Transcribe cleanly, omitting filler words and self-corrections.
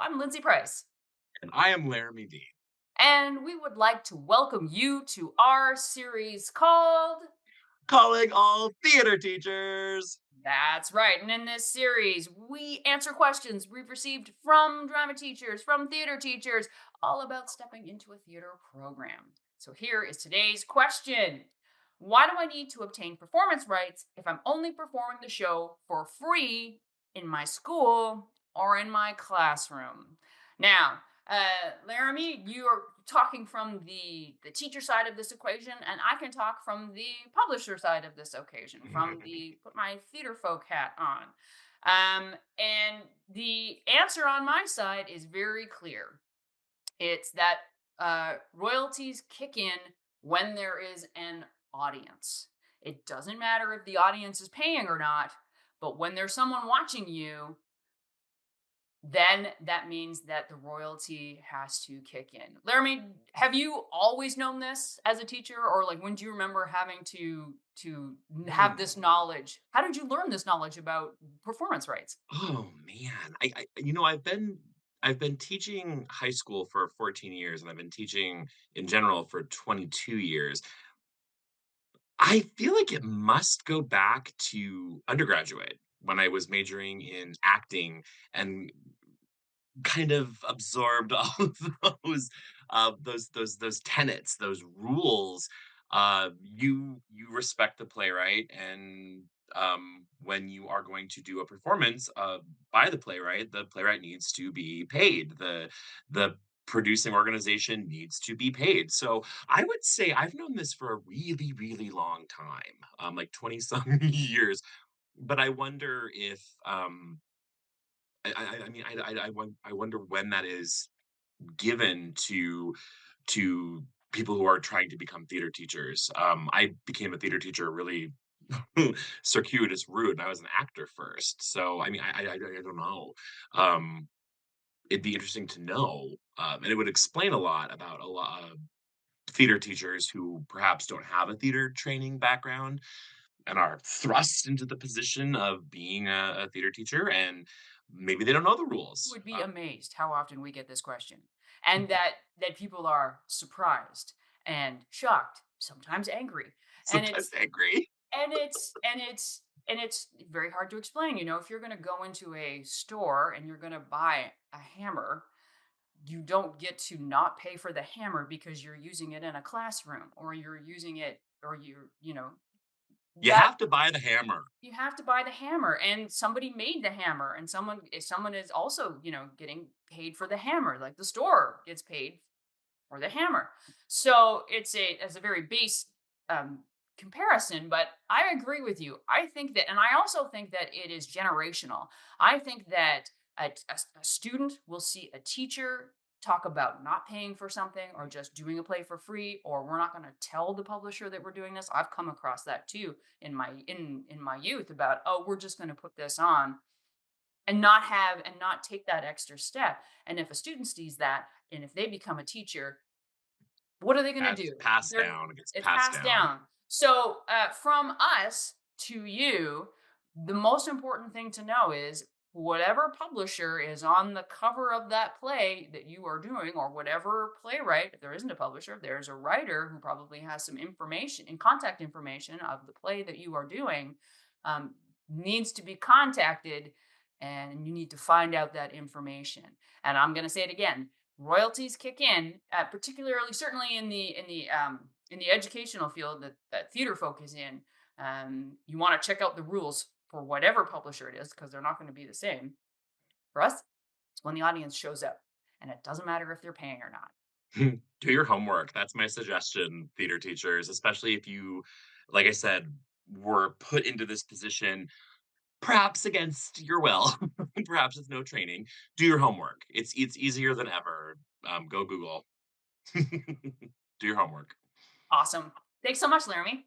I'm Lindsay Price, And I am Laramie D. and we would like to welcome you to our series called Calling all theater teachers. That's Right. And in this series, we answer questions we've received from drama teachers, from theater teachers, all about stepping into a theater program. So here is today's question. Why do I need to obtain performance rights if I'm only performing the show for free in my school or in my classroom? Now, Laramie, you are talking from the teacher side of this equation, and I can talk from the publisher side of this occasion, from the put my Theatrefolk hat on. And the answer on my side is very clear. It's that royalties kick in when there is an audience. It doesn't matter if the audience is paying or not, but when there's someone watching you, then that means that the royalty has to kick in. Laramie, have you always known this as a teacher, or like when do you remember having to have this Hmm. knowledge? How did you learn this knowledge about performance rights? Oh man, I've been teaching high school for 14 years, and I've been teaching in general for 22 years. I feel like it must go back to undergraduate when I was majoring in acting and kind of absorbed all of those tenets, those rules. You respect the playwright, and when you are going to do a performance by the playwright needs to be paid. The producing organization needs to be paid. So I would say I've known this for a really, really long time, like 20 some years. But I wonder if I mean, I wonder when that is given to people who are trying to become theater teachers. I became a theater teacher really circuitous route, and I was an actor first. So, I mean, I don't know. Um, it'd be interesting to know, and it would explain a lot about a lot of theater teachers who perhaps don't have a theater training background and are thrust into the position of being a theater teacher, and maybe they don't know the rules. Would be amazed how often we get this question, and that people are surprised and shocked, sometimes angry, and Sometimes angry. it's very hard to explain. If you're going to go into a store and you're going to buy a hammer, you don't get to not pay for the hammer because you're using it in a classroom, or you're using it, or You that have to buy the hammer. you have to buy the hammer, and somebody made the hammer, and someone is also getting paid for the hammer, like the store gets paid for the hammer. So it's a very base um comparison, but I agree with you. I think that, and I also think that it is generational. I think that a student will see a teacher talk about not paying for something, or just doing a play for free, or we're not going to tell the publisher that we're doing this. I've come across that too in my youth, about, oh, we're just going to put this on, and not take that extra step. And if a student sees that, and if they become a teacher, what are they going to That's do? passed They're down, it gets It's passed passed down. down. So from us to you, the most important thing to know is whatever publisher is on the cover of that play that you are doing, or whatever playwright, if there isn't a publisher, if there's a writer who probably has some information and contact information of the play that you are doing, um, needs to be contacted, and you need to find out that information. And I'm going to say it again: royalties kick in, particularly, certainly in the educational field that Theatrefolk is in. You want to check out the rules for whatever publisher it is, because they're not going to be the same. For us, it's when the audience shows up, and it doesn't matter if they're paying or not. Do your homework. That's my suggestion, theater teachers, especially if you, like I said, were put into this position perhaps against your will, perhaps with no training. Do your homework. It's easier than ever. Go Google. Do your homework. Awesome. Thanks so much, Laramie.